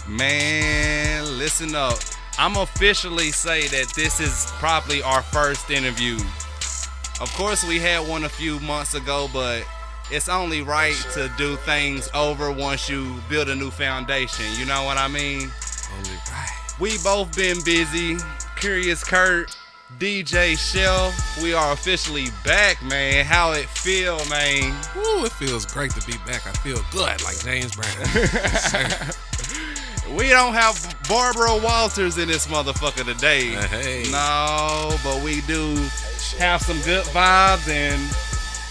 Man, listen up. I'm officially say that this is probably our first interview. Of course, we had one a few months ago, but it's only right to do things over once you build a new foundation. You know what I mean? Only right. We both been busy. Curious Kurt, DJ Shell, we are officially back, man. How it feel, man? Woo, it feels great to be back. I feel good, like James Brown. We don't have Barbara Walters in this motherfucker today. Hey. No, but we do have some good vibes, and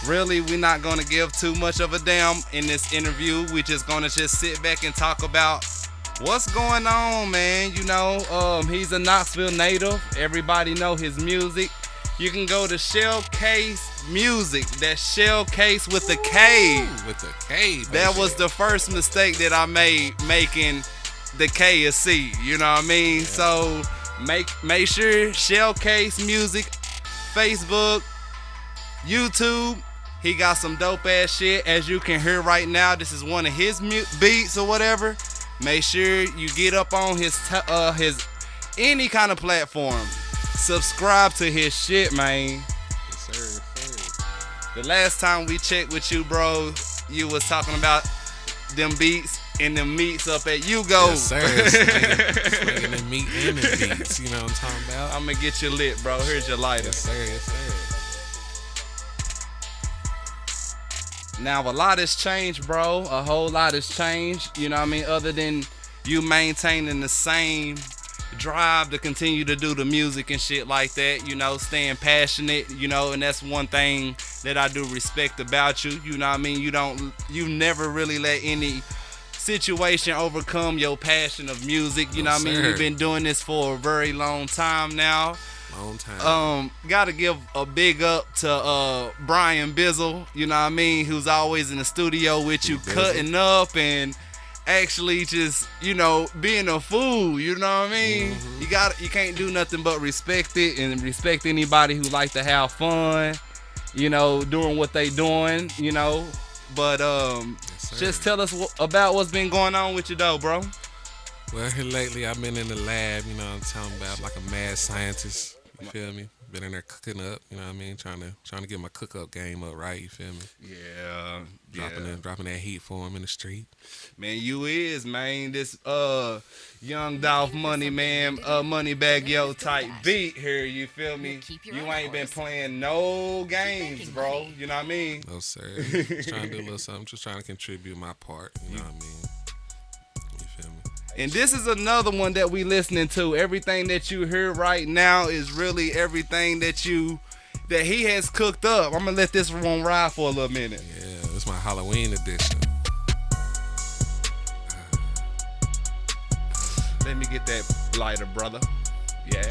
really, we're not gonna give too much of a damn in this interview. We just gonna sit back and talk about what's going on, man. You know, he's a Knoxville native. Everybody know his music. You can go to Shellcase Music. That's Shellcase with a K. With a K, baby. That was the first mistake that I made, making the K a C. You know what I mean? Yeah. So make sure Shellcase Music, Facebook, YouTube. He got some dope ass shit. As you can hear right now, this is one of his beats or whatever. Make sure you get up on his any kind of platform. Subscribe to his shit, man. Yes, sir. Yes, sir. The last time we checked with you, bro, you was talking about them beats and them meats up at Yugo. Yes, sir. Slinging them meat and them beats. You know what I'm talking about? I'm gonna get you lit, bro. Here's your lighter. Yes, sir. Yes, sir. Now, a lot has changed, bro. A whole lot has changed. You know what I mean? Other than you maintaining the same drive to continue to do the music and shit like that, you know, staying passionate, you know, and that's one thing that I do respect about you. You know what I mean? You never really let any situation overcome your passion of music. You know what I mean? You've been doing this for a very long time now. Long time. Gotta give a big up to Brian Bizzle, you know what I mean, who's always in the studio with you, cutting up and actually just, you know, being a fool, you know what I mean? Mm-hmm. You can't do nothing but respect it and respect anybody who like to have fun, you know, doing what they doing, you know. But yes, just tell us about what's been going on with you though, bro. Well, here lately I've been in the lab, you know what I'm talking about, like a mad scientist. You feel me? Been in there cooking up, you know what I mean? Trying to get my cook up game up right, you feel me? Yeah. Dropping that heat for him in the street. Man, you is, man. This Young Dolph Money, man, Moneybagg Yo type beat here, you feel me? You ain't been playing no games, bro. You know what I mean? No, sir. Just trying to do a little something, just trying to contribute my part, you know what I mean? And this is another one that we listening to. Everything that you hear right now is really everything that he has cooked up. I'm gonna let this one ride for a little minute. Yeah, it's my Halloween edition. Let me get that lighter, brother. Yeah. Hey,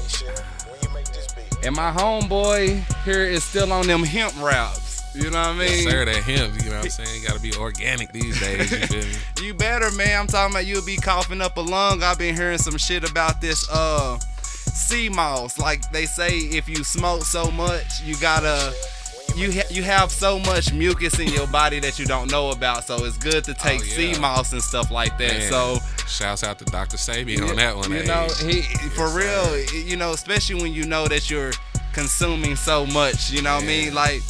shit, when you make this beat. And my homeboy here is still on them hemp raps. You know what I mean? Yes, sir, that hemp, you know what I'm saying? You gotta be organic these days, you feel me? You better, man. I'm talking about you'll be coughing up a lung. I've been hearing some shit about this sea moss. Like they say, if you smoke so much, you gotta you have so much mucus in your body that you don't know about. So it's good to take sea moss and stuff like that. Man, so shouts out to Dr. Sabian on that one. You know, for real, you know, especially when you know that you're consuming so much. You know what I mean? Like,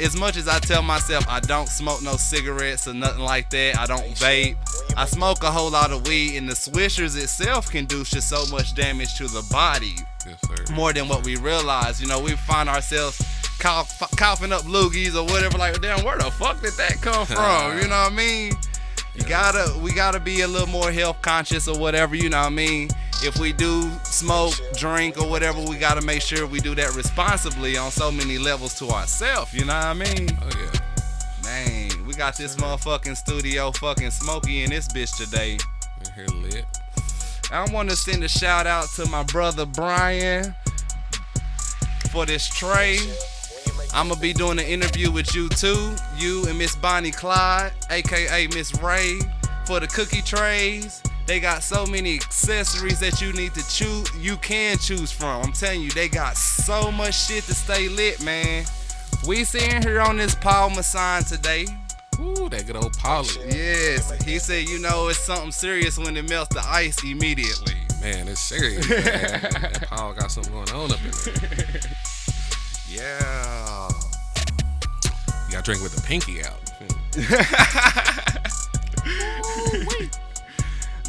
as much as I tell myself I don't smoke no cigarettes or nothing like that, I don't vape, I smoke a whole lot of weed, and the swishers itself can do just so much damage to the body. Yes, sir. More than what we realize. You know, we find ourselves coughing up loogies or whatever, like, damn, where the fuck did that come from? You know what I mean? We gotta be a little more health conscious or whatever, you know what I mean? If we do smoke, drink, or whatever, we gotta make sure we do that responsibly on so many levels to ourselves, you know what I mean? Oh yeah. Man, we got this motherfucking studio fucking smoky in this bitch today. We're here lit. I want to send a shout out to my brother Brian for this tray. I'm gonna be doing an interview with you too, you and Miss Bonnie Clyde, aka Miss Ray, for the cookie trays. They got so many accessories that you can choose from. I'm telling you, they got so much shit to stay lit, man. We sitting here on this Paul Masson today. Ooh, that good old Polly. Yes, he said, you know, it's something serious when it melts the ice immediately. Man, it's serious. Man. That Paul got something going on up in there. Yeah. You got to drink with the pinky out.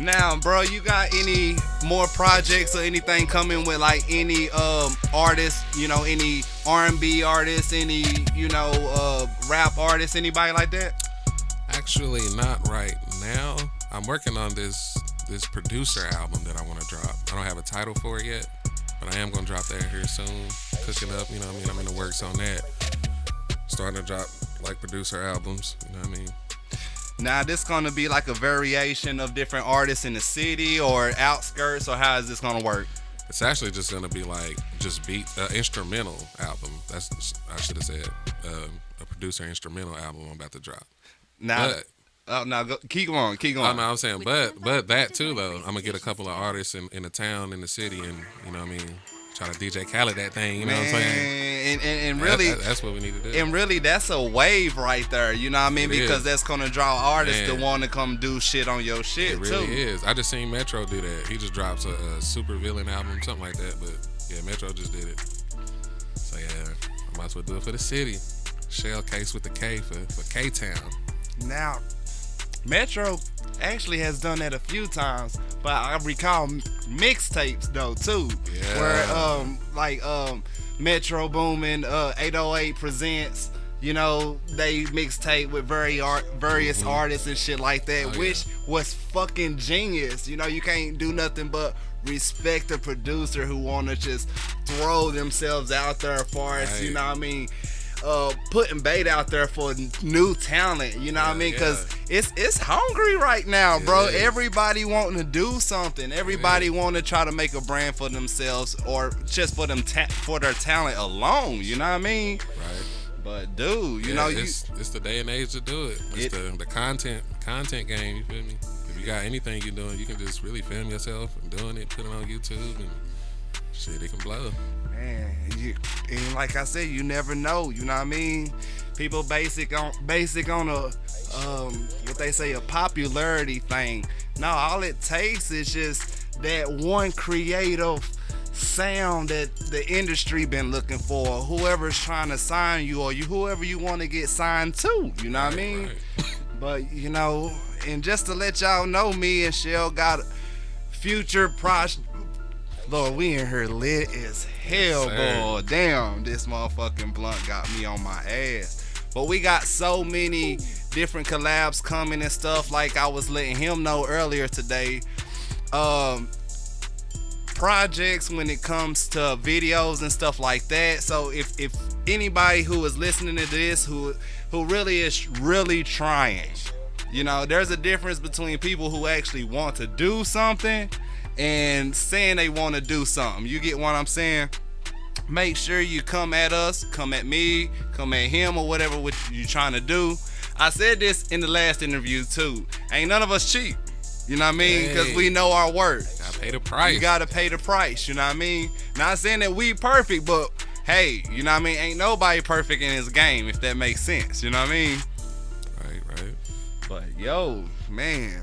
Now, bro, you got any more projects or anything coming with like any artists, you know, any R&B artists, any, you know, rap artists, anybody like that? Actually, not right now. I'm working on this producer album that I want to drop. I don't have a title for it yet, but I am going to drop that here soon. Cooking up, you know what I mean? I'm in the works on that. Starting to drop like producer albums, you know what I mean? Now, this gonna be like a variation of different artists in the city or outskirts, or how is this gonna work? It's actually just gonna be like just instrumental album. That's I should have said a producer instrumental album I'm about to drop. Now, keep going. Oh, no, I'm saying, but that too though. I'm gonna get a couple of artists in the town, in the city, and you know what I mean. Try to DJ Khaled that thing, you know what I'm saying? And really, that's what we need to do. And really, that's a wave right there, you know what I mean? Because that's gonna draw artists to want to come do shit on your shit too. It really is. I just seen Metro do that. He just drops a super villain album, something like that. But yeah, Metro just did it. So yeah, I might as well do it for the city. Shell Case with the K for K-Town. Now, Metro actually has done that a few times, but I recall mixtapes though too, where Metro Boomin, 808 presents, you know, they mixtape with various artists and shit like that, which was fucking genius. You know, you can't do nothing but respect a producer who wanna just throw themselves out there as far as, you know what I mean, putting bait out there for new talent, you know what I mean? Because it's hungry right now, bro. Everybody wanting to do something. Everybody want to try to make a brand for themselves or just for them for their talent alone, you know what I mean? Right. But dude, you know, it's the day and age to do it. It's the content game, you feel me? If you got anything you're doing, you can just really film yourself and doing it, put it on YouTube, and shit, it can blow. Man, and like I said, you never know. You know what I mean? People basic on a what they say, a popularity thing. No, all it takes is just that one creative sound that the industry been looking for. Whoever's trying to sign you, or whoever you want to get signed to. You know what I mean? Right. But you know, and just to let y'all know, me and Shell got future project. Lord, we in here lit as hell, boy. Damn, this motherfucking blunt got me on my ass. But we got so many different collabs coming and stuff, like I was letting him know earlier today. Projects when it comes to videos and stuff like that. So if anybody who is listening to this who really is really trying, you know, there's a difference between people who actually want to do something and saying they want to do something. You get what I'm saying? Make sure you come at us, come at me, come at him, or whatever what you trying to do. I said this in the last interview too. Ain't none of us cheap. You know what I mean? Because we know our worth. Gotta pay the price. You gotta pay the price. You know what I mean? Not saying that we perfect, but hey, you know what I mean? Ain't nobody perfect in this game, if that makes sense. You know what I mean? Right. But yo, man,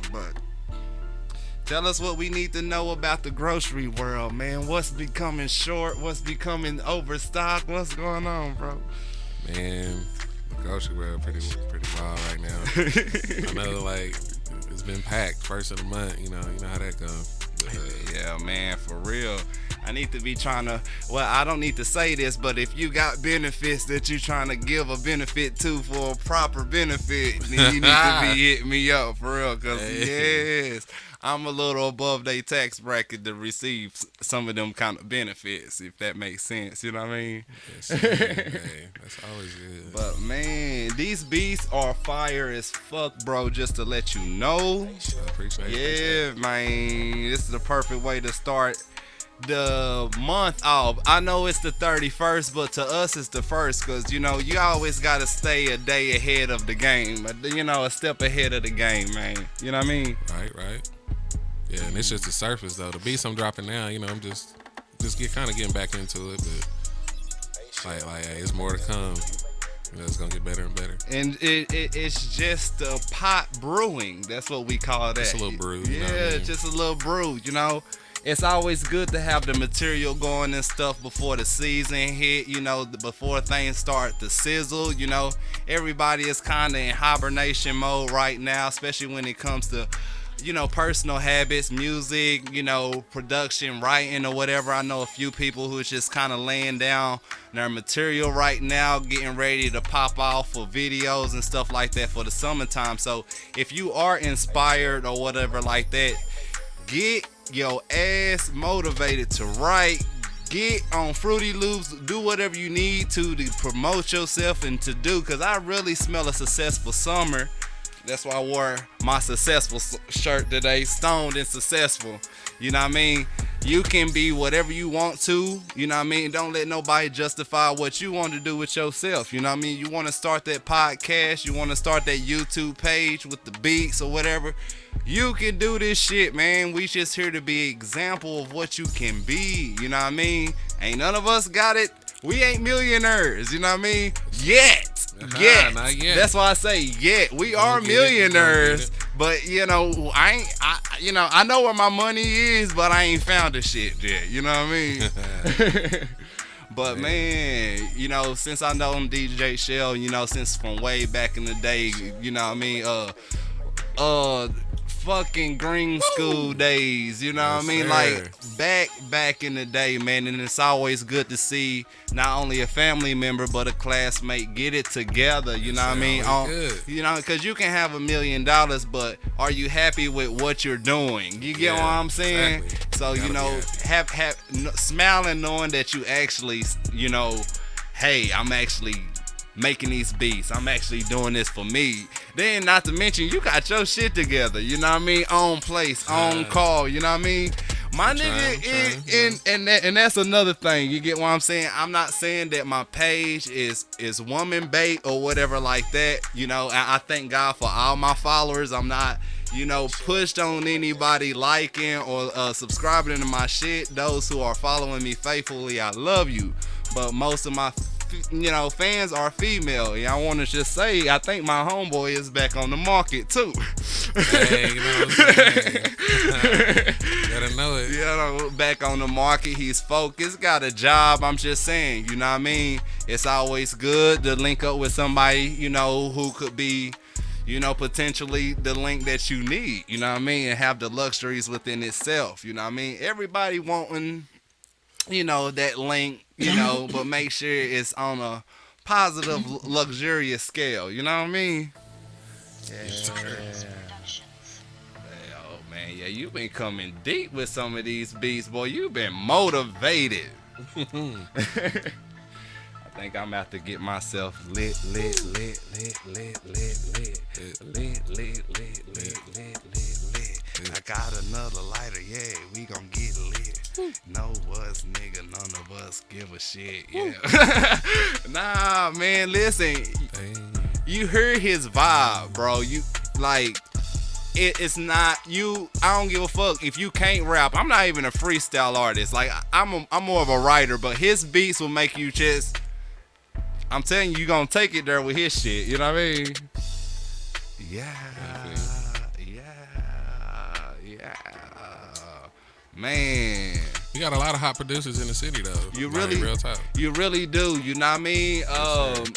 tell us what we need to know about the grocery world, man. What's becoming short? What's becoming overstocked? What's going on, bro? Man, the grocery world pretty wild right now. I know, like, it's been packed first of the month. You know how that goes. Yeah, man, for real. I need to be trying to, well, I don't need to say this, but if you got benefits that you trying to give a benefit to for a proper benefit, then you need to be hitting me up, for real, because yes, I'm a little above their tax bracket to receive some of them kind of benefits, if that makes sense, you know what I mean? Yes, hey, that's always good. But man, these beats are fire as fuck, bro, just to let you know. I appreciate it. Yeah, man, this is the perfect way to start the month off. I know it's the 31st, but to us it's the first, because you know you always got to stay a day ahead of the game, you know, a step ahead of the game, man, you know what I mean? Right. Yeah, and it's just the surface though. The beats I'm dropping now, you know, I'm just getting back into it, but like hey, it's more to come. You know, it's gonna get better and better. And it's just a pot brewing. That's what we call that. Just a little brew. Yeah, You know what I mean? just a little brew. You know, it's always good to have the material going and stuff before the season hit. You know, before things start to sizzle. You know, everybody is kind of in hibernation mode right now, especially when it comes to, you know, personal habits, music, you know, production, writing, or whatever. I know a few people who's just kind of laying down their material right now, getting ready to pop off for videos and stuff like that for the summertime. So if you are inspired or whatever like that, get your ass motivated to write. Get on Fruity Loops, do whatever you need to promote yourself and to do, because I really smell a successful summer. That's why I wore my successful shirt today, stoned and successful. You know what I mean? You can be whatever you want to, you know what I mean? Don't let nobody justify what you want to do with yourself. You know what I mean? You want to start that podcast, you want to start that YouTube page with the beats or whatever. You can do this shit, man. We just here to be an example of what you can be. You know what I mean? Ain't none of us got it. We ain't millionaires, you know what I mean? Yet. Not yet. That's why I say yet. We are millionaires, but you know, I know where my money is, but I ain't found the shit yet. You know what I mean? But man, you know, since I know DJ Shell, you know, since from way back in the day, you know what I mean? Fucking green school days, you know what I mean? Like back in the day, man. And it's always good to see not only a family member but a classmate get it together, you know what I mean? You know, because you can have $1 million, but are you happy with what you're doing? You get what I'm saying? Exactly. So you know, have smiling knowing that you actually, you know, hey, I'm actually making these beats. I'm actually doing this for me. Then not to mention you got your shit together, you know what I mean? On place, on call, you know what I mean? My nigga, and that's another thing. You get what I'm saying? I'm not saying that my page is woman bait or whatever like that. You know, I thank God for all my followers. I'm not, you know, pushed on anybody liking or subscribing to my shit. Those who are following me faithfully, I love you. But most of my, you know, fans are female. And I want to just say, I think my homeboy is back on the market too. Hey, you know what I'm saying? Gotta know it. You know, back on the market. He's focused, got a job. I'm just saying, you know what I mean? It's always good to link up with somebody, you know, who could be, you know, potentially the link that you need, you know what I mean? And have the luxuries within itself, you know what I mean? Everybody wanting, you know, that link, you know, but make sure it's on a positive, luxurious scale, you know what I mean? Oh man, yeah, you been coming deep with some of these beats, boy. You been motivated. I think I'm about to get myself lit. I got another lighter, yeah, we gon' get lit. No us, nigga, none of us give a shit, yeah. Nah, man, listen, you hear his vibe, bro. You, like, it's not, you, I don't give a fuck if you can't rap. I'm not even a freestyle artist. Like, I'm more of a writer, but his beats will make you just, I'm telling you, you gonna take it there with his shit, you know what I mean? Yeah. Man, you got a lot of hot producers in the city though. You like, really, real talk. You really do. You know what I mean?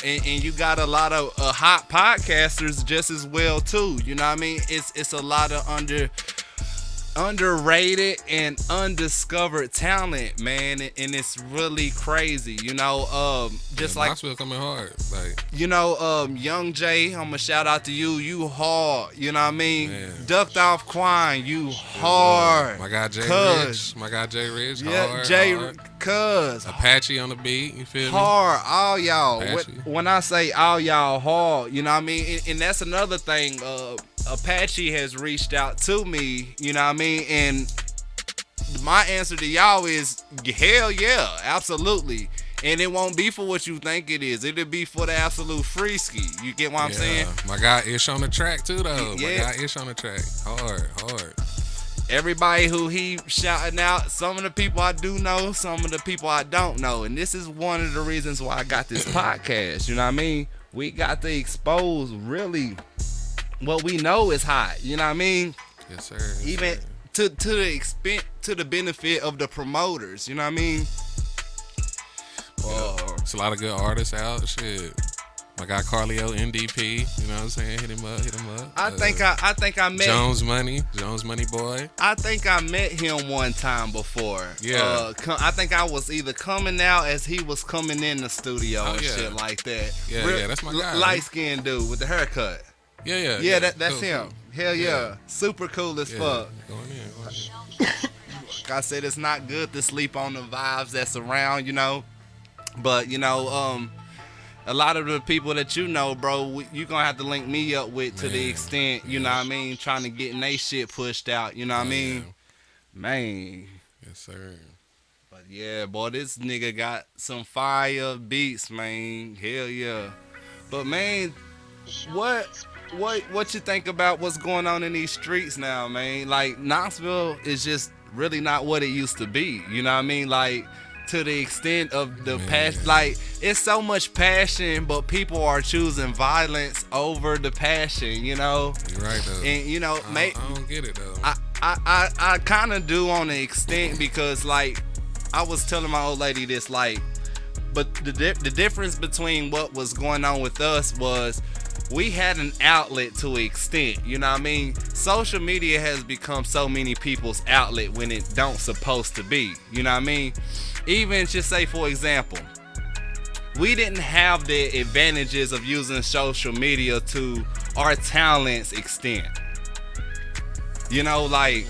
And you got a lot of hot podcasters just as well too. You know what I mean? It's a lot of underrated and undiscovered talent, man, and it's really crazy. You know, just like Knoxville coming hard, like, you know, Young Jay, I'ma shout out to you. You hard, you know what I mean? Man. Ducked Off Quine, you hard. my guy Jay Cuz. Rich, Yeah, hard, Jay, hard. cuz Apache on the beat, you feel me? hard, all y'all. Apache. When I say all y'all hard, you know what I mean? And that's another thing. Apache has reached out to me, you know what I mean? And my answer to y'all is hell yeah, absolutely. And it won't be for what you think it is. It'll be for the absolute free ski. You get what I'm saying? My guy Ish on the track too though. Yeah. My guy Ish on the track. Hard. everybody who he shouting out, some of the people I do know, some of the people I don't know. And this is one of the reasons why I got this podcast. You know what I mean? We got to expose really what we know is hot. You know what I mean? Yes, sir. Yes, Even sir. to the extent, to the benefit of the promoters. You know what I mean? It's a lot of good artists out. Shit. My guy Carlio, NDP. You know what I'm saying? Hit him up. I think I met Jones Money boy. I think I met him one time before. Yeah. I think I was either coming out as he was coming in the studio and yeah. shit like that. Yeah, that's my guy. Light skinned dude with the haircut. Yeah. That's Cool, him. cool. Hell yeah. Super cool as Yeah. fuck. Going in. Like I said, it's not good to sleep on the vibes that's around, you know. But, you know, a lot of the people that you know, bro, you gonna have to link me up with to the extent, you know what I mean, trying to get they shit pushed out, you know what I mean? Yeah. Man. Yes, sir. But yeah, boy, this nigga got some fire beats, man. Hell yeah. But man, what you think about what's going on in these streets now, man? Like, Knoxville is just really not what it used to be. You know what I mean? Like, to the extent of the passion, like, it's so much passion, but people are choosing violence over the passion, you know? You're right, though. And, you know, I don't get it, though. I kind of do on the extent because, like, I was telling my old lady this, like, but the difference between what was going on with us was we had an outlet to an extent, you know what I mean? Social media has become so many people's outlet when it don't supposed to be, you know what I mean? Even just say, for example, we didn't have the advantages of using social media to our talent's extent. You know, like,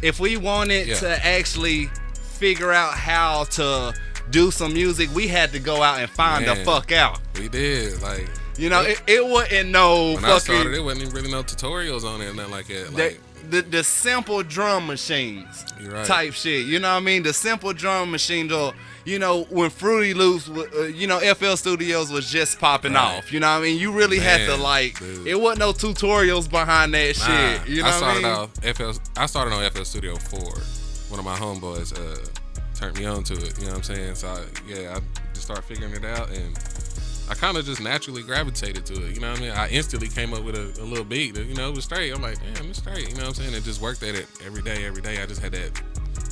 if we wanted to actually figure out how to do some music, we had to go out and find the fuck out. We did, like, you know, it wasn't no when fucking. I started, it wasn't even really no tutorials on it or nothing like that. Like, the simple drum machines right. type shit. You know what I mean? The simple drum machines, or you know, when Fruity Loops, you know, FL Studios was just popping off. You know what I mean? You really had to like. Dude. It wasn't no tutorials behind that shit. You know what I mean? I started on FL Studio 4. One of my homeboys turned me on to it. You know what I'm saying? So I just started figuring it out, and I kind of just naturally gravitated to it. You know what I mean? I instantly came up with a little beat that, you know, it was straight. I'm like, damn, it's straight. You know what I'm saying? And just worked at it every day. I just had that.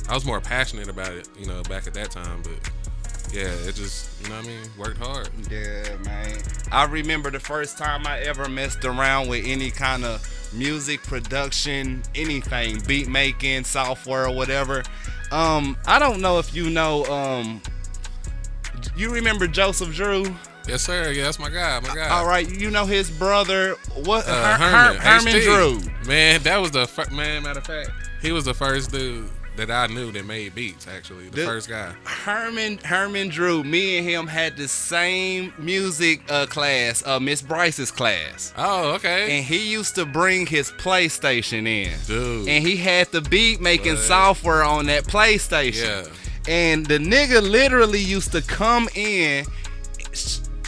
I was more passionate about it, you know, back at that time. But yeah, it just, you know what I mean, worked hard. Yeah, man. I remember the first time I ever messed around with any kind of music production, anything, beat making, software or whatever. I don't know if you know, you remember Joseph Drew? Yes, sir. Yeah, that's my guy. All right, you know his brother, what? Herman Herman Drew. Man, that was the man. Matter of fact, he was the first dude that I knew that made beats. Actually, the first guy. Herman Drew. Me and him had the same music class, Miss Bryce's class. Oh, okay. And he used to bring his PlayStation in, dude. And he had the beat making software on that PlayStation. Yeah. And the nigga literally used to come in,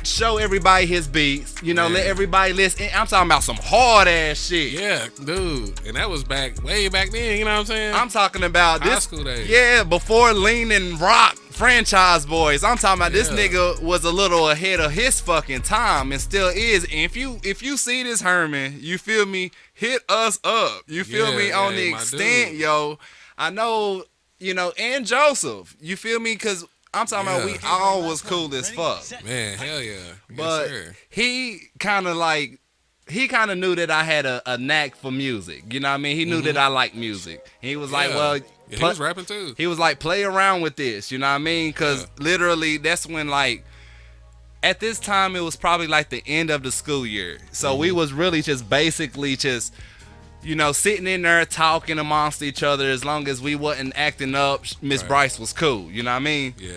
show everybody his beats, you know, let everybody listen. I'm talking about some hard ass shit. Yeah, dude. And that was way back then, you know what I'm saying? I'm talking about high this school days. Yeah, before Lean and Rock Franchise Boys. I'm talking about this nigga was a little ahead of his fucking time and still is. And if you see this Herman, you feel me, hit us up. You feel me on the extent, yo. I know, you know, and Joseph, you feel me? Cause I'm talking about we all was cool as fuck. Man, hell yeah. But yes, sir. he kind of knew that I had a knack for music. You know what I mean? He knew that I liked music. He was like, well, he was rapping too. He was like, play around with this. You know what I mean? Because literally that's when, like, at this time, it was probably like the end of the school year. So we was really just basically just, you know, sitting in there talking amongst each other. As long as we wasn't acting up, Miss Bryce was cool. You know what I mean? Yeah.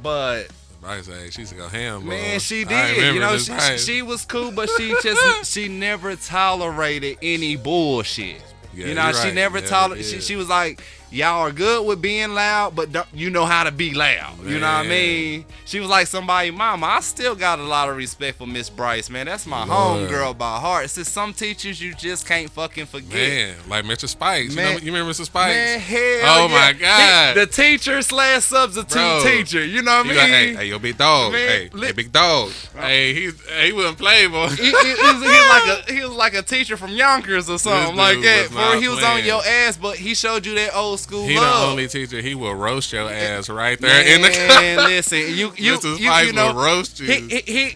But Bryce, she used to go ham, bro. man, she did. You know, she was cool, but she never tolerated any bullshit. Yeah, you know, she never tolerated. Yeah. She was like, y'all are good with being loud, but you know how to be loud. You know what I Man. mean? She was like somebody mama. I still got a lot of respect for Miss Bryce, man. That's my Lord. homegirl by heart. It's just some teachers you just can't fucking forget. Man, like Mr. Spikes. Man. You remember Mr. Spikes? Man, hell Oh, yeah. my God. The teacher / substitute Bro. teacher. You know what I He mean? like, hey, yo, big dog. Man, Hey, big dog. Hey, he wouldn't play, boy. he was like a teacher from Yonkers or something This like dude that. was Before not he was playing. on your ass, but he showed you that old school He the love. only teacher. He will roast your ass right there in the Man, listen, you Mr. Spikes you know, will roast you.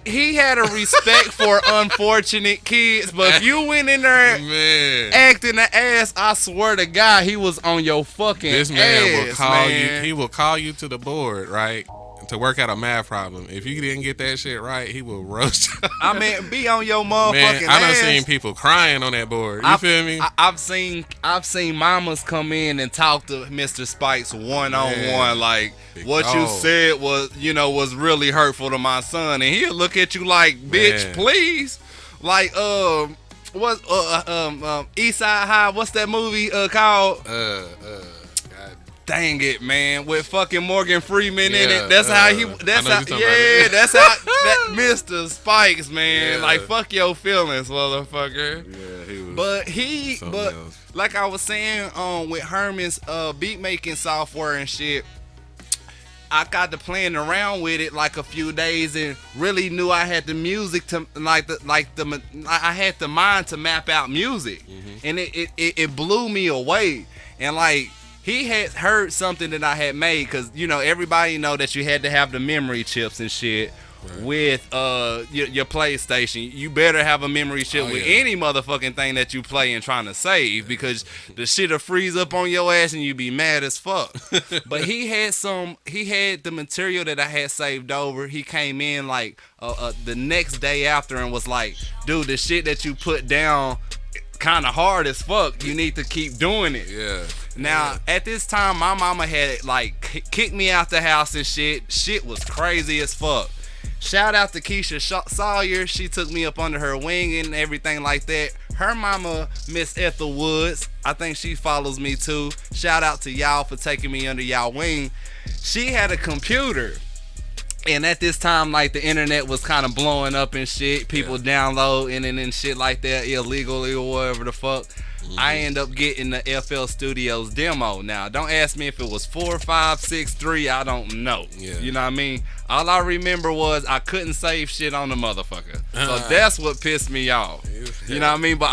he had a respect for unfortunate kids, but if you went in there Man. acting the ass, I swear to God, he was on your fucking This man ass, will call man. you. He will call you to the board, right, to work out a math problem. If you didn't get that shit right, he will roast you. I mean, be on your motherfucking Man, I done ass. seen people crying on that board. You feel me? I've seen mamas come in and talk to Mr. Spikes one on Man, one, like big what you dog. said was really hurtful to my son, and he'll look at you like, bitch, Man. please, like East Side High. What's that movie called? God. Dang it, man, with fucking Morgan Freeman in Yeah, it. That's how he. I That's know how. what you're talking Yeah, about. that's how that Mr. Spikes, man. Yeah. Like fuck your feelings, motherfucker. Yeah, he was. But Something else. like I was saying, with Herman's beat making software and shit, I got to playing around with it like a few days and really knew I had the music to I had the mind to map out music, and it blew me away. And like he had heard something that I had made, because you know everybody know that you had to have the memory chips and shit. Right. With your PlayStation, you better have a memory chip with yeah. any motherfucking thing that you play and trying to save, because the shit'll freeze up on your ass and you be mad as fuck. But he had the material that I had saved over. He came in like the next day after and was like, dude, the shit that you put down kind of hard as fuck. You need to keep doing it. Yeah. Now, at this time, my mama had like kicked me out the house and shit. Shit was crazy as fuck. Shout out to Keisha Sawyer. She took me up under her wing and everything like that. Her mama, Miss Ethel Woods, I think she follows me too. Shout out to y'all for taking me under y'all wing. She had a computer. And at this time, like, the internet was kind of blowing up and shit. People downloading and shit like that illegally or whatever the fuck. I end up getting the FL Studios demo. Now, don't ask me if it was 4, 5, 6, 3. I don't know. Yeah. You know what I mean? All I remember was I couldn't save shit on the motherfucker. So that's what pissed me off. You know what I mean? But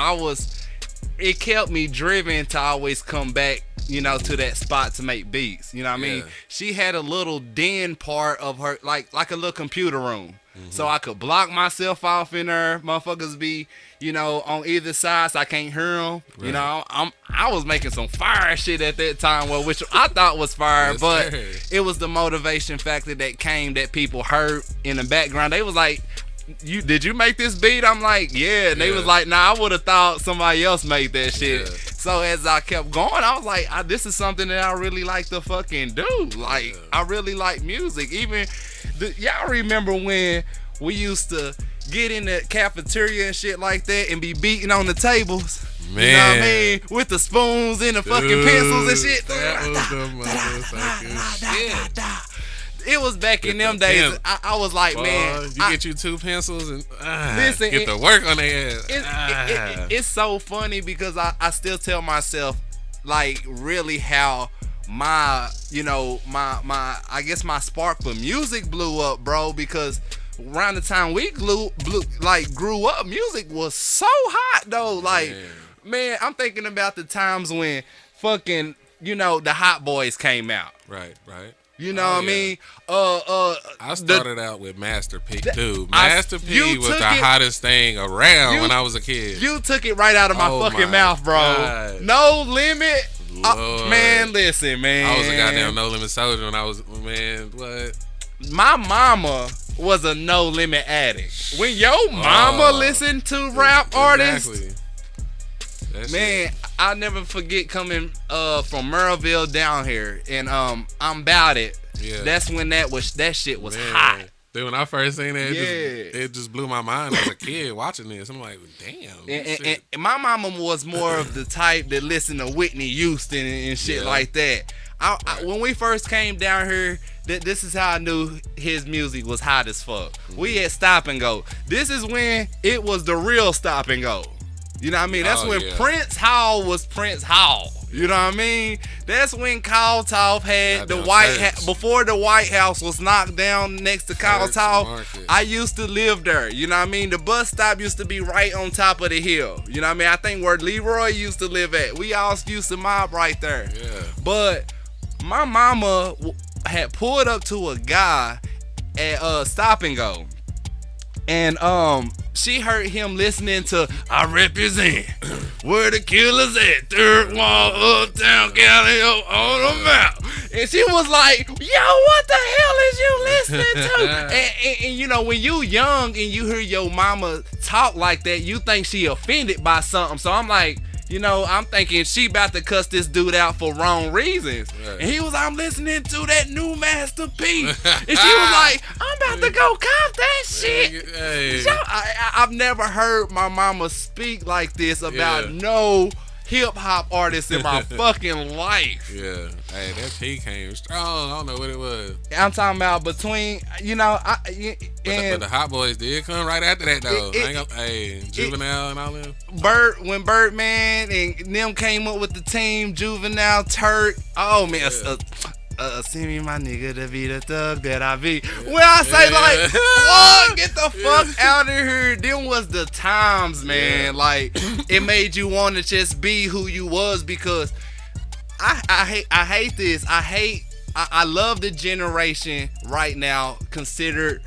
it kept me driven to always come back, you know, to that spot to make beats. You know what I mean? Yeah. She had a little den part of her, like a little computer room. So I could block myself off in there. Motherfuckers be, you know, on either side so I can't hear them. Right. You know, I was making some fire shit at that time, well, which I thought was fire, Yes, but sir. it was the motivation factor that came that people heard in the background. They was like, did you make this beat? I'm like, yeah. And they Yeah. was like, nah, I would have thought somebody else made that shit. Yeah. So as I kept going, I was like, this is something that I really like to fucking do. Like, I really like music. Even, y'all remember when we used to get in the cafeteria and shit like that and be beating on the tables? Man. You know what I mean? With the spoons and the fucking pencils and shit. That was the motherfucking shit. It was back in them the days. pimp. I was like, man, You get you 2 pencils and Listen, get to work on their ass. it's so funny because I still tell myself, like, really how my I guess my spark for music blew up, bro, because around the time we grew up, music was so hot though. Like, man, I'm thinking about the times when fucking, you know, the Hot Boys came out. Right. You know Oh, what I mean? I started out with Master P, dude. I- Master P you was took the it- hottest thing around you- when I was a kid. You took it right out of my Oh fucking my mouth, bro. God. No Limit. Lord. Man, listen, man. I was a goddamn No Limit soldier when I was, man, what? My mama was a No Limit addict. When your mama listened to rap artists, Exactly. That man, shit. I'll never forget coming from Merrillville down here, and I'm about it. Yeah. That's when that shit was Man. hot. Then when I first seen that, Yeah. it just blew my mind as a kid watching this. I'm like, damn. And my mama was more of the type that listened to Whitney Houston and shit Yeah. like that. When we first came down here, this is how I knew his music was hot as fuck. We had Stop and Go. This is when it was the real Stop and Go. You know what I mean? That's Oh, when yeah. Prince Hall was Prince Hall. You know what I mean? That's when Kyle Toff had the Goddamn White Turks. before the White House was knocked down next to Kyle Turks Toff. Market. I used to live there. You know what I mean? The bus stop used to be right on top of the hill. You know what I mean? I think where Leroy used to live at. We all used to mob right there. Yeah. But my mama had pulled up to a guy at Stop and Go. And she heard him listening to I Represent Where the Killers at, Third Wall, Uptown County, on the map. And she was like, yo, what the hell is you listening to? and you know, when you young and you hear your mama talk like that, you think she offended by something. So I'm like, you know, I'm thinking she about to cuss this dude out for wrong reasons. Right. And he was, I'm listening to that new Master P. And she was like, I'm about to go cop that shit. Hey. So, I've never heard my mama speak like this about Yeah. no hip hop artist in my fucking life. Yeah. Hey, that P came strong. I don't know what it was. I'm talking about between, you know, But the Hot Boys did come right after that, though. I ain't gonna, Juvenile and all them. when Birdman and them came up with the team, Juvenile, Turk. Oh man, send me my nigga to be the thug that I be. When I say like, what? Get the fuck out of here. Them was the times, man. Like it made you want to just be who you was because I hate this. I love the generation right now considered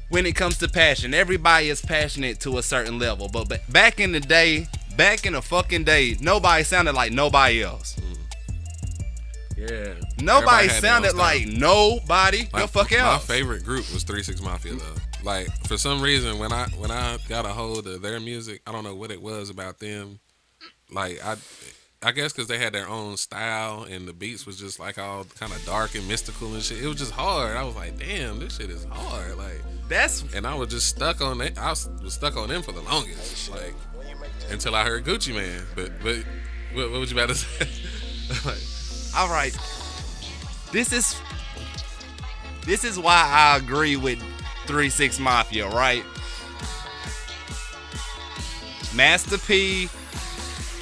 when it comes to passion. Everybody is passionate to a certain level. But back in the fucking day, nobody sounded like nobody else. Yeah. Nobody Everybody had their sounded own like nobody the fuck My else. favorite group was 3 6 Mafia though. Like for some reason when I got a hold of their music, I don't know what it was about them. Like I guess because they had their own style and the beats was just like all kind of dark and mystical and shit. It was just hard. I was like, damn, this shit is hard. Like and I was just stuck on it. I was stuck on them for the longest, like until I heard Gucci Man. But what was you about to say? Like, All right. This is why I agree with 3 6 Mafia, right? Master P,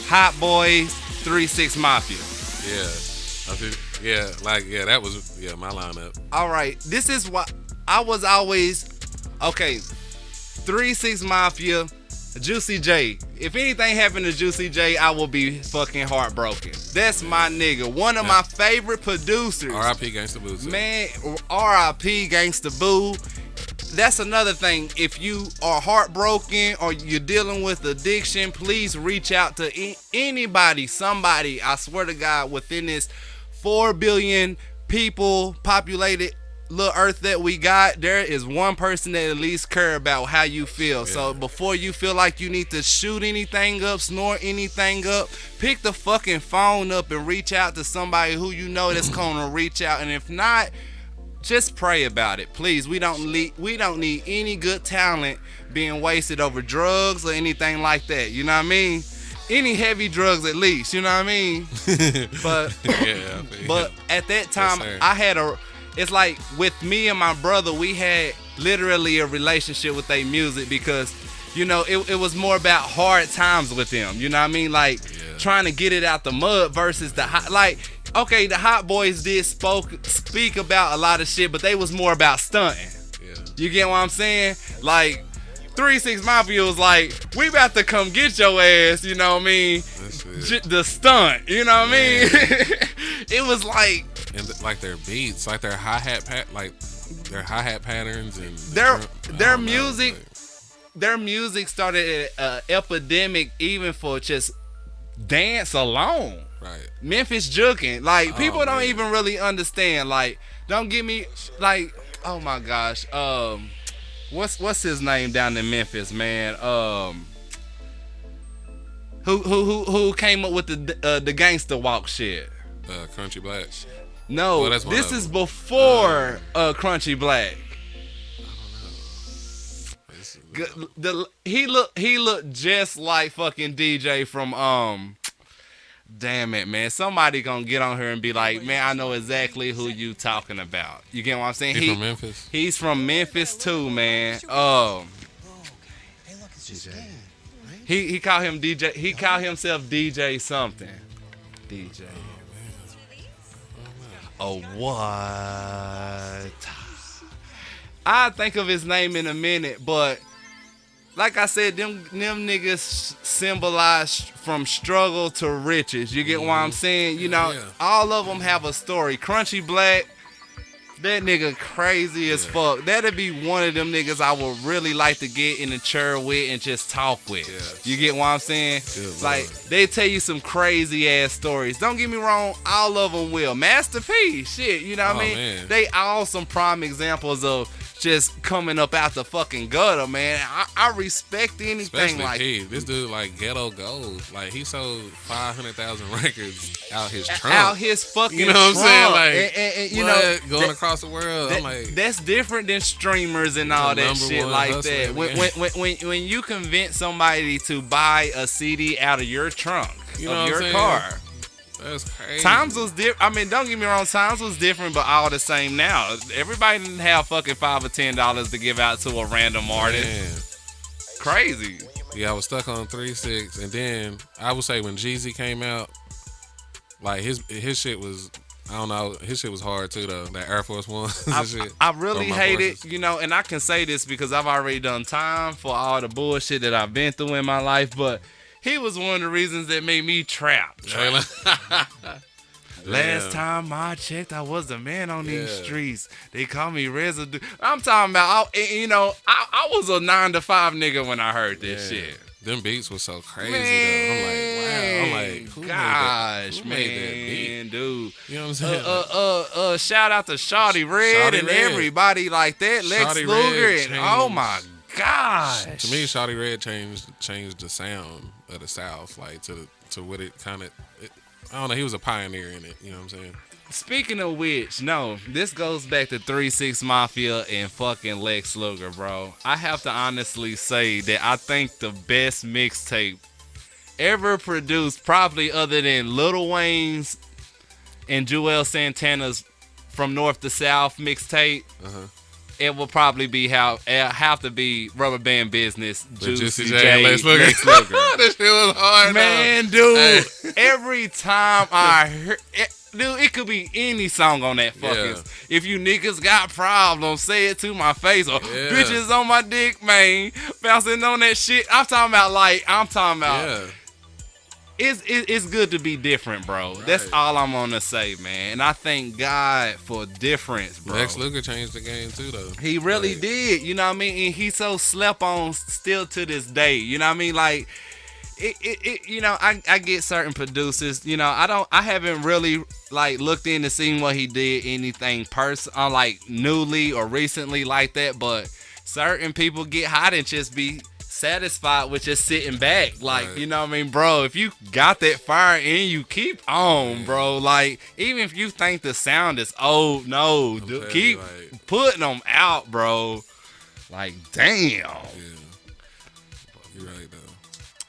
Hot Boys, 3 6 Mafia. that was my lineup. All right. This is why I was always okay. 3 6 Mafia, Juicy J. If anything happened to Juicy J, I will be fucking heartbroken. That's my nigga. One of my favorite producers. R.I.P. Gangsta Boo. too. Man, R.I.P. Gangsta Boo. That's another thing. If you are heartbroken or you're dealing with addiction, please reach out to anybody, somebody. I swear to God, within this 4 billion people populated little earth that we got, there is one person that at least care about how you feel. So before you feel like you need to shoot anything up, snort anything up, pick the fucking phone up and reach out to somebody who you know that's gonna reach out. And if not, just pray about it, please. We don't need any good talent being wasted over drugs or anything like that. You know what I mean? Any heavy drugs at least. You know what I mean? But but at that time, sir. It's like with me and my brother, we had literally a relationship with their music because, you know, it was more about hard times with them. You know what I mean? Like trying to get it out the mud versus the hot. Like, okay, the Hot Boys did speak about a lot of shit, but they was more about stunting. Yeah. You get what I'm saying? Like 3 6 Mafia was like, we about to come get your ass. You know what I mean? The stunt. You know what I mean? It was like. And like their beats, like their hi-hat patterns and their music started an epidemic even for just dance alone. Right. Memphis juking. Like people don't even really understand. Like, don't get me like, oh my gosh. What's his name down in Memphis, man? Who came up with the gangster walk shit? Crunchy Black. No, Well, that's one this of is them. before Crunchy Black. He looked just like fucking DJ from Damn it, man. Somebody gonna get on here and be like, man, I know exactly who you talking about. You get what I'm saying? He from Memphis? He's from Memphis too, man. Hey, look, it's just a game, right? He called him DJ. He called himself DJ something. DJ. Oh, what? I think of his name in a minute, but like I said, them niggas symbolize from struggle to riches. You get what I'm saying? You know, Yeah. all of them have a story. Crunchy Black, that nigga crazy as fuck. That'd be one of them niggas I would really like to get in a chair with and just talk with. Yeah. You get what I'm saying? Good Like, Lord. they tell you some crazy ass stories. Don't get me wrong, all of them will. Master P, shit, you know what I Oh, mean? man. They all some prime examples of just coming up out the fucking gutter, man. I respect anything Especially like P. This dude like ghetto gold. Like he sold 500,000 records out his trunk. out his fucking You know what I'm saying? trunk. Like, and you what? know, Going that- across the world. I'm like, that's different than streamers and all that number shit one like hustler that. in When, the when you convince somebody to buy a CD out of your trunk You know of what I'm your saying? car. that's crazy. Times was different. I mean, don't get me wrong. Times was different, but all the same now. Everybody didn't have fucking $5 or $10 to give out to a random artist. Man. Crazy. Yeah, I was stuck on 3-6, and then I would say when Jeezy came out, like his shit was, I don't know, his shit was hard too though. That Air Force One shit. I really Or my hate forces. it, you know, and I can say this because I've already done time for all the bullshit that I've been through in my life, but he was one of the reasons that made me trap. Last time I checked, I was the man on these Yeah. streets. They call me residue. I'm talking about, I was a 9 to 5 nigga when I heard this Yeah. shit. Them beats was so crazy Man, though. I'm like, wow. I'm like, who gosh, made that beat? man, dude. You know what I'm saying? Shout out to Shawty Red Shawty and Red. everybody like that. Lex Shawty Luger Red and oh changed- my gosh. To me, Shawty Red changed the sound of the South, like to what it kind of. I don't know. He was a pioneer in it. You know what I'm saying? Speaking of which, no, this goes back to 3-6 Mafia and fucking Lex Luger, bro. I have to honestly say that I think the best mixtape ever produced, probably other than Lil Wayne's and Joel Santana's From North to South mixtape, it will probably be have to be Rubber Band Business, Juicy J, and Lex Luger. Lex Luger. This shit was hard, Man, though. dude, every time I hear it, dude, it could be any song on that fucking. Yeah. If you niggas got problems, say it to my face. Or Yeah. bitches on my dick, man, bouncing on that shit. I'm talking about Yeah. it's good to be different, bro. That's Right. all I'm gonna say, man. And I thank God for difference, bro. Lex Luger changed the game too, though. He really Like, did, you know what I mean? And he's so slept on still to this day, you know what I mean? Like, you know, I get certain producers, you know, I haven't really, like, looked in to see what he did anything like, newly or recently like that, but certain people get hot and just be satisfied with just sitting back, like, Right. you know what I mean, bro? If you got that fire in you, keep on, bro. Like, even if you think the sound is old, no, dude, telling keep you, like- putting them out, bro. Like, damn, Yeah. You're right though.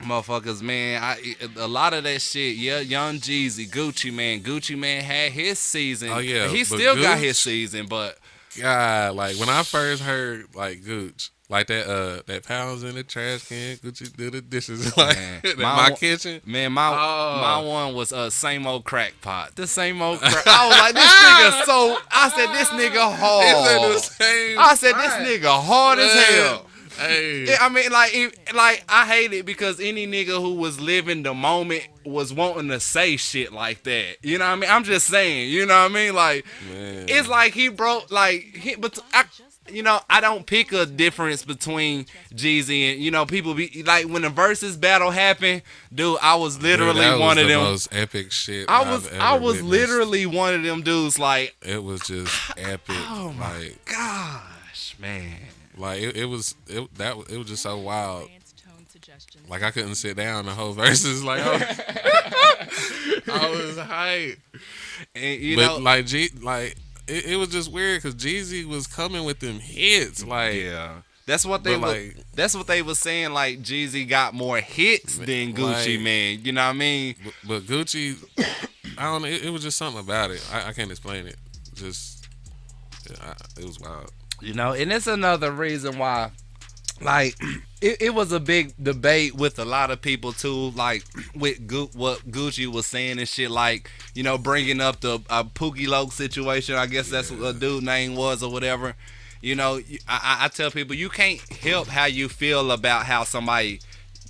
motherfuckers, man. A lot of that shit, yeah. Young Jeezy, Gucci Man had his season. Oh, yeah, he but still got his Gooch- season, but God, like when I first heard like Gooch, like that pounds in the trash can, Gucci do the dishes, like Man, in my my one- kitchen. man, my Oh. one was same old crack pot. The same old crack. I was like, this nigga so. I said, this nigga hard. It's in the same I said, this spot. nigga hard as Man. hell. Hey, Yeah, I mean, like I hate it because any nigga who was living the moment was wanting to say shit like that. You know what I mean? I'm just saying. You know what I mean? Like, man. it's like he broke. But I don't pick a difference between Jeezy and people be like when the versus battle happened, dude. I was literally Dude, that one was of the them. most epic shit. I I've was ever witnessed. literally one of them dudes. Like, It was just epic. oh my like, gosh, man. like it was just so wild. Like I couldn't sit down the whole verses. Like I was hyped. And But like it was just weird because Jeezy was coming with them hits. Like yeah. That's what they But, were. like- That's what they were saying. Like Jeezy got more hits than Gucci Like- Man. You know what I mean? But Gucci, I don't know. It was just something about it. I can't explain it. Just, it was wild. You know, and it's another reason why, like, it was a big debate with a lot of people too, like with what Gucci was saying and shit, like, you know, bringing up the Pookie Loke situation. I guess that's what the dude name was or whatever. You know, I tell people you can't help how you feel about how somebody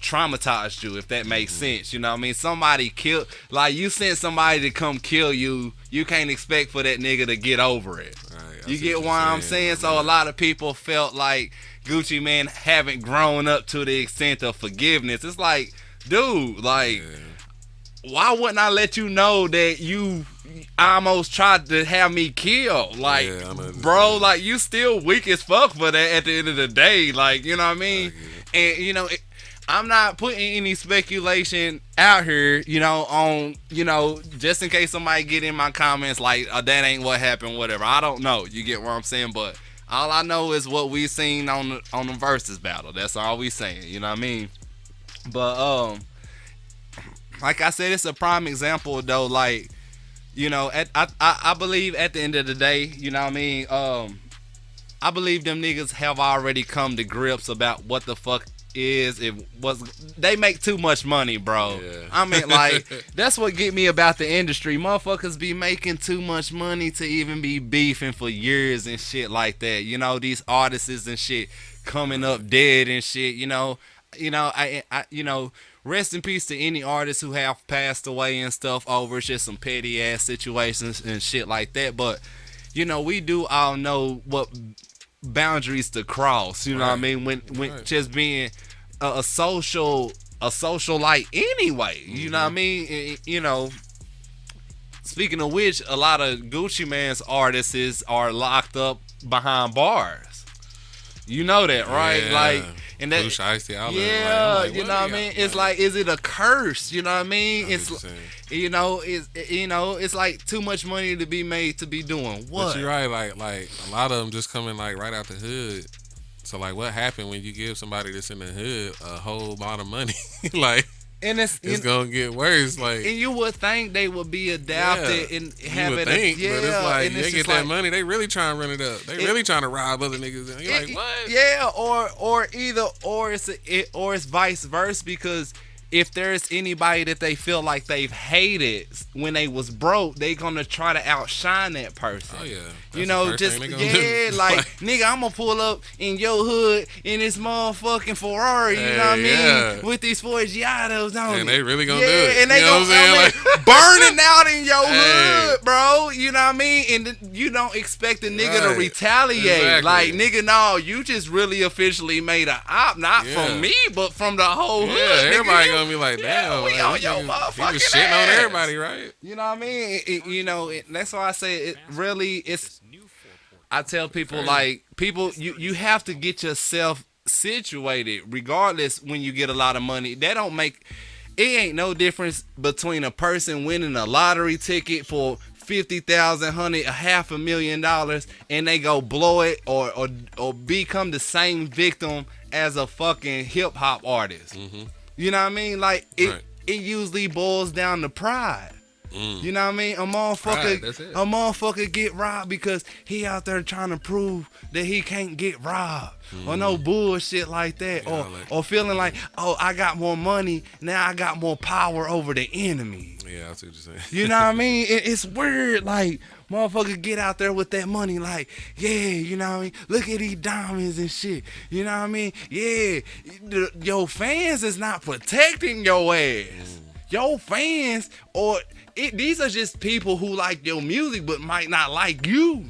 traumatized you, if that makes sense. You know what I mean? Somebody killed, like, you sent somebody to come kill you, you can't expect for that nigga to get over it. Right, I You see get what what you're I'm saying? So a man. lot of people felt like Gucci Man haven't grown up to the extent of forgiveness. It's like, dude, like, why wouldn't I let you know that you almost tried to have me killed? Like, Yeah, I know. bro, like, you still weak as fuck for that at the end of the day. Like, you know what I mean? And, you know, I'm not putting any speculation out here, you know, on, you know, just in case somebody get in my comments like, that ain't what happened, whatever. I don't know. You get what I'm saying? But all I know is what we seen on the Versus battle. That's all we saying. You know what I mean? But like I said, it's a prime example though. Like, you know, I believe at the end of the day, you know what I mean? I believe them niggas have already come to grips about what the fuck is it was. They make too much money, bro. Yeah. I mean, like, that's what get me about the industry. Motherfuckers be making too much money to even be beefing for years and shit like that. You know, these artists and shit coming up dead and shit. You know, I you know, rest in peace to any artists who have passed away and stuff over just some petty ass situations and shit like that. But you know, we do all know what boundaries to cross. You know what I mean? When Right. just being a social light anyway. You know what I mean? You know. Speaking of which, a lot of Gucci Mane's artists are locked up behind bars. You know that, right? Yeah. Like, and that, Bush, Ice-T, all that. yeah, Like, I'm like, you what know what I do mean? got? It's like, is it a curse? You know what I mean? I get It's, what you're saying. you know, it's like too much money to be made to be doing what? But you're right, like a lot of them just coming like right out the hood. So like, what happened when you give somebody that's in the hood a whole lot of money? Like, And it's gonna get worse. Like, and you would think they would be adapted and have you would it. think, Yeah, but it's like and they it's get just that like, money, they really trying to run it up. They really trying to rob other niggas. And you're like, what? Yeah, or it's vice versa, because if there's anybody that they feel like they've hated when they was broke, they gonna try to outshine that person. Oh yeah. You That's know, the first just thing they gonna yeah, do. like nigga, I'm gonna pull up in your hood in this motherfucking Ferrari, you know what I mean, yeah. with these Forgiatos on it. And they really gonna yeah, do it. and they You know gonna what I'm saying? Like- burning out in your Hey. hood, bro. You know what I mean, and you don't expect a nigga to Right. retaliate. Exactly. Like, nigga, no, you just really officially made a op, not Yeah. from me, but from the whole hood. Yeah, everybody nigga. gonna be like, Yeah, damn, we like, on this your nigga- he motherfucking was shitting on ass. everybody, right? You know what I mean? You know, that's why I say it really, it's, I tell people, like, people, you have to get yourself situated regardless when you get a lot of money. That don't make, it ain't no difference between a person winning a lottery ticket for $50,000, $500,000, and they go blow it or become the same victim as a fucking hip hop artist. You know what I mean? Like, Right. it usually boils down to pride. You know what I mean? A Pride, that's it. motherfucker get robbed because he out there trying to prove that he can't get robbed. Or no bullshit like that. Yeah, like- or feeling like, oh, I got more money, now I got more power over the enemy. Yeah, I see what you're saying. You know what I mean? It's weird. Like, motherfucker get out there with that money like, yeah, you know what I mean? Look at these diamonds and shit. You know what I mean? Yeah, your fans is not protecting your ass. Your fans, or these are just people who like your music but might not like you.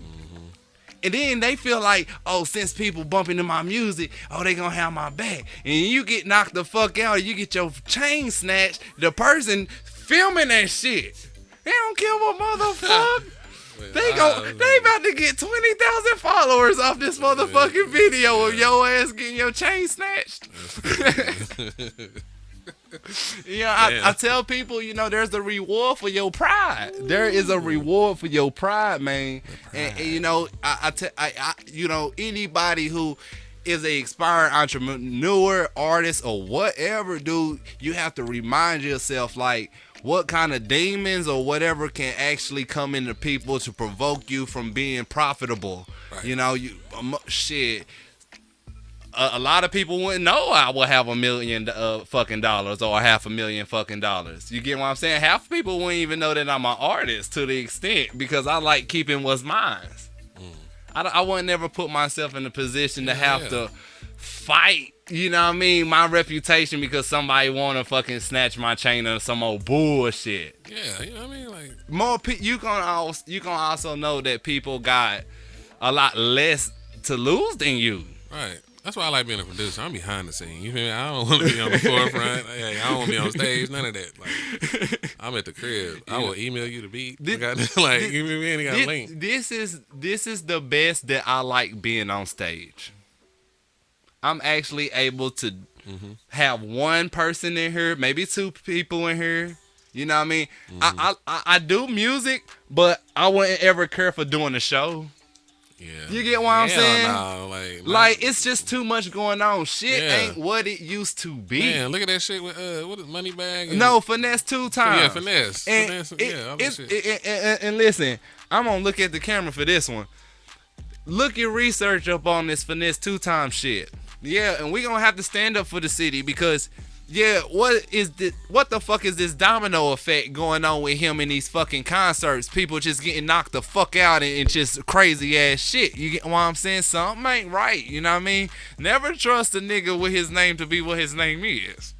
And then they feel like, oh, since people bumping to my music, oh, they gonna have my back. And you get knocked the fuck out, or you get your chain snatched, the person filming that shit, they don't give a motherfucker. They about to get 20,000 followers off this motherfucking video of your ass getting your chain snatched. Yeah, Damn. I tell people, you know, there's a reward for your pride. There is a reward for your pride, man. And you know, you know, anybody who is a aspiring entrepreneur, artist, or whatever, dude, you have to remind yourself like what kind of demons or whatever can actually come into people to provoke you from being profitable. Right. You know, shit. A lot of people wouldn't know I would have $1 million fucking dollars or $500,000 fucking dollars. You get what I'm saying? Half people wouldn't even know that I'm an artist to the extent because I like keeping what's mine. I wouldn't never put myself in a position to have to fight, you know what I mean, my reputation because somebody want to fucking snatch my chain or some old bullshit. Yeah, you know what I mean? Like, More you gonna also know that people got a lot less to lose than you. right. That's why I like being a producer. I'm behind the scenes. You feel me? I don't want to be on the forefront. Hey, I don't want to be on stage. None of that. Like, I'm at the crib. I will email you the beat. Like, give me any kind of link. This is the best that I like being on stage. I'm actually able to have one person in here, maybe two people in here. You know what I mean? I do music, but I wouldn't ever care for doing a show. Yeah. You get what I'm saying? No, like it's just too much going on. Shit Yeah. ain't what it used to be. Man, look at that shit with what is Moneybag? No, Finesse 2 times. Yeah, Finesse. And, Finesse, all that shit. and listen, I'm gonna look at the camera for this one. Look your research up on this Finesse 2 times shit. Yeah, and we gonna have to stand up for the city because what the fuck is this domino effect going on with him in these fucking concerts? People just getting knocked the fuck out and just crazy ass shit. You get what I'm saying? Something ain't right. You know what I mean? Never trust a nigga with his name to be what his name is.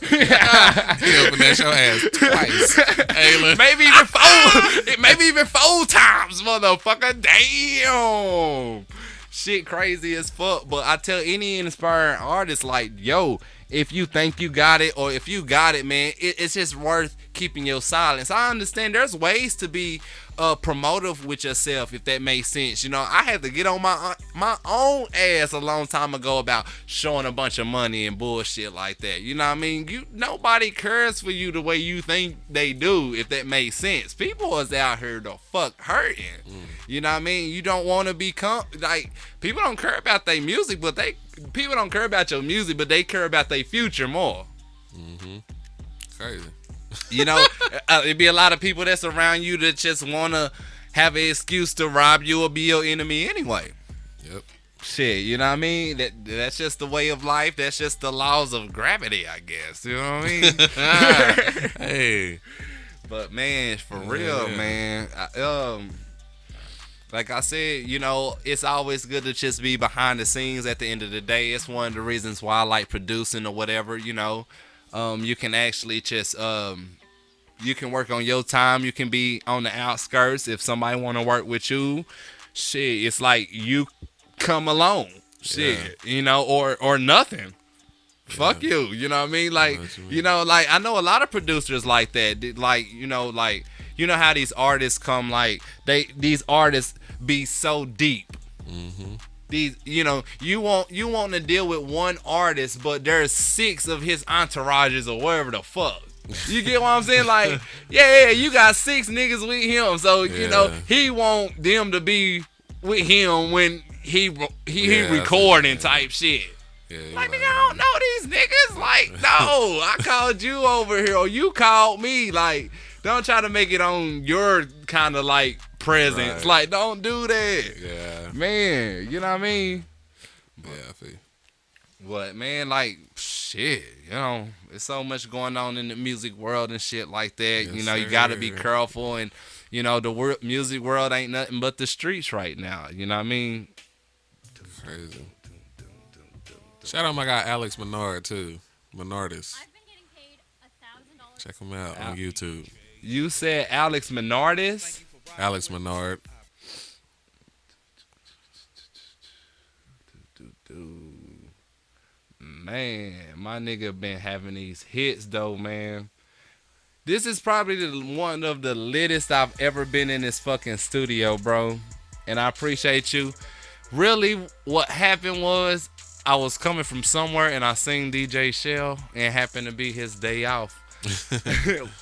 He opened that your ass twice. Hey, look. maybe even 4 times, motherfucker. Damn. Shit crazy as fuck. But I tell any inspiring artist, like, yo, if you think you got it or if you got it, man, it's just worth keeping your silence. I understand there's ways to be promotive with yourself, if that makes sense. You know, I had to get on my own ass a long time ago about showing a bunch of money and bullshit like that. You know what I mean? Nobody cares for you the way you think they do, if that makes sense. People is out here the fuck hurting. You know what I mean? You don't want to become like, people don't care about their music, but people don't care about your music, but they care about their future more. Crazy. You know, it'd be a lot of people that's around you that just want to have an excuse to rob you or be your enemy anyway. Yep. Shit, you know what I mean? That's just the way of life. That's just the laws of gravity, I guess. You know what I mean? Hey. But man, for real, man. Like I said, you know, it's always good to just be behind the scenes at the end of the day. It's one of the reasons why I like producing or whatever, you know. You can actually just, you can work on your time. You can be on the outskirts. If somebody want to work with you, shit, it's like you come alone. Shit, you know, or nothing. Fuck you. You know what I mean? Like, you know, like I know a lot of producers like that. Like, you know how these artists come, like these artists be so deep. These, you know, you want to deal with one artist, but there's 6 of his entourages or whatever the fuck. You get what I'm saying? Like, yeah, you got 6 niggas with him, so you know he want them to be with him when he recording type shit. Yeah, like, nigga, I don't know these niggas. Like, no, I called you over here, or you called me. Like, don't try to make it on your kind of like presence. Right. Like, don't do that. Yeah. Man, you know what I mean? Yeah, I feel you. But man, like, shit, you know, there's so much going on in the music world and shit like that. Yes, you know, you gotta be careful, and you know, the music world ain't nothing but the streets right now. You know what I mean? Crazy. Shout out my guy Alex Menard too. Menardis. I've been getting paid $1,000. Check him out on YouTube. You said Alex Menardis? Alex Menard. Man, my nigga been having these hits though, man. This is probably one of the littest I've ever been in this fucking studio, bro. And I appreciate you. Really, what happened was I was coming from somewhere and I seen DJ Shell and it happened to be his day off.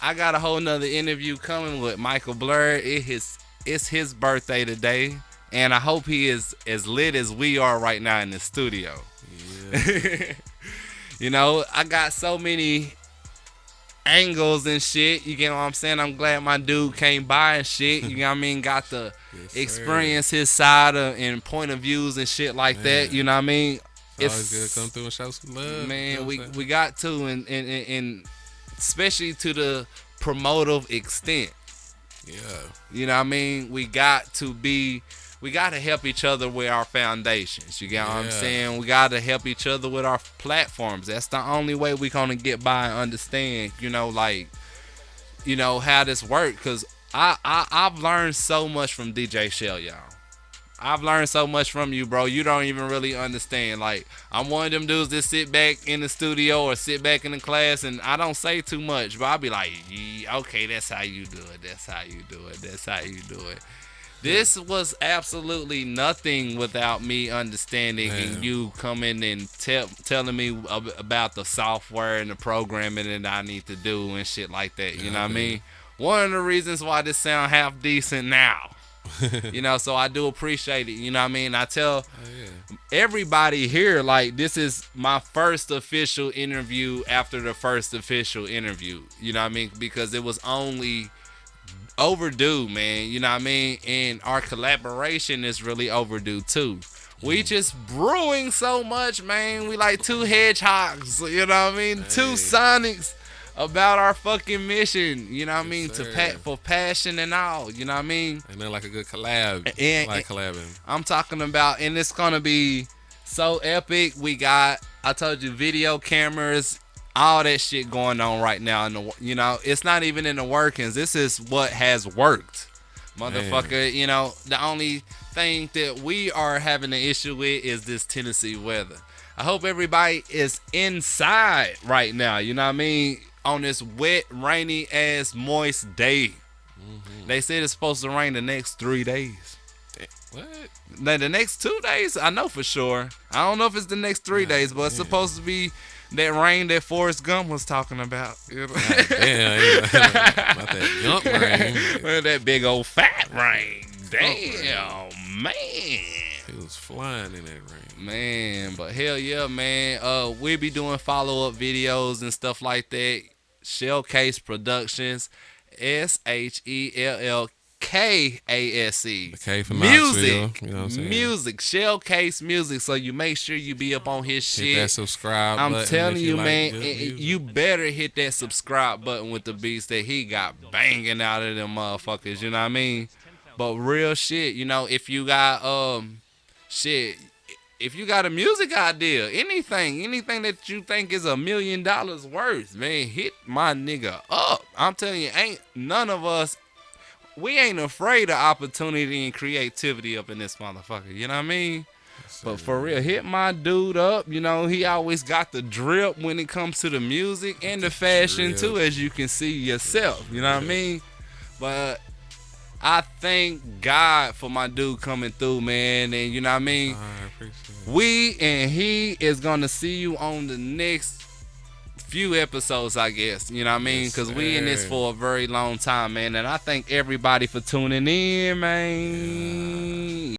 I got a whole nother interview coming with Michael Blur. It's his birthday today. And I hope he is as lit as we are right now in the studio. Yeah. You know, I got so many angles and shit. You get what I'm saying? I'm glad my dude came by and shit. You know what I mean? Got to Yes, sir. experience his side and point of views and shit like that. Man. You know what I mean? It's always good to come through and show some love. Man, you know we what I'm we got to and especially to the promotive extent. saying? You know what I mean? We got to help each other with our foundations. You get what I'm Yeah. saying? We got to help each other with our platforms. That's the only way we gonna get by and understand, like, how this work. Cause I've learned so much from DJ Shell, y'all. I've learned so much from you, bro. You don't even really understand. Like, I'm one of them dudes that sit back in the studio or sit back in the class and I don't say too much, but I'll be like, yeah, okay, that's how you do it. That's how you do it. That's how you do it. This was absolutely nothing without me understanding Man. and you coming and telling me about the software and the programming that I need to do and shit like that. You know what I mean? One of the reasons why this sound half decent now. So I do appreciate it. You know what I mean? I tell everybody here, like, this is my first official interview after the first official interview. You know what I mean? Because it was only overdue, man. You know what I mean? And our collaboration is really overdue too. We just brewing so much, man. We like two hedgehogs, you know what I mean? Two Sonics about our fucking mission, you know what I mean? sir. For passion and all, you know what I mean? And then like a good collab. And- like collabing. I'm talking about, and it's gonna be so epic. We got, I told you, video cameras, all that shit going on right now. It's not even in the workings. This is what has worked, motherfucker. The only thing that we are having an issue with is this Tennessee weather. I hope everybody is inside right now. You know what I mean? On this wet, rainy ass, moist day. They said it's supposed to rain the next 3 days. What? Now, the next 2 days, I know for sure. I don't know if it's the next 3 days, but it's supposed to be that rain that Forrest Gump was talking about. Damn, about that jump rain. Well, that big old fat rain. Damn, man. He was flying in that rain. Man, but hell yeah, man. We'll be doing follow-up videos and stuff like that. Shellcase Productions. SHELLKASE. The K for Music. Knoxville, you know what I'm saying? Music. Shellcase Music. So you make sure you be up on his Hit shit. that subscribe I'm button telling if you, like man, good music. you better hit that subscribe button with the beats that he got banging out of them motherfuckers. You know what I mean? But real shit, if you got shit, if you got a music idea, anything that you think is $1 million worth, man, hit my nigga up. I'm telling you, ain't none of us. We ain't afraid of opportunity and creativity up in this motherfucker. You know what I mean? But for real, hit my dude up. He always got the drip when it comes to the music and the fashion Drip. too, as you can see yourself. You know what I mean? But I thank God for my dude coming through, man. And you know what I mean? I appreciate it. We and he is gonna see you on the next few episodes, I guess. You know what I mean? Yes, Because we in this sir. for a very long time, man. And I thank everybody for tuning in, man.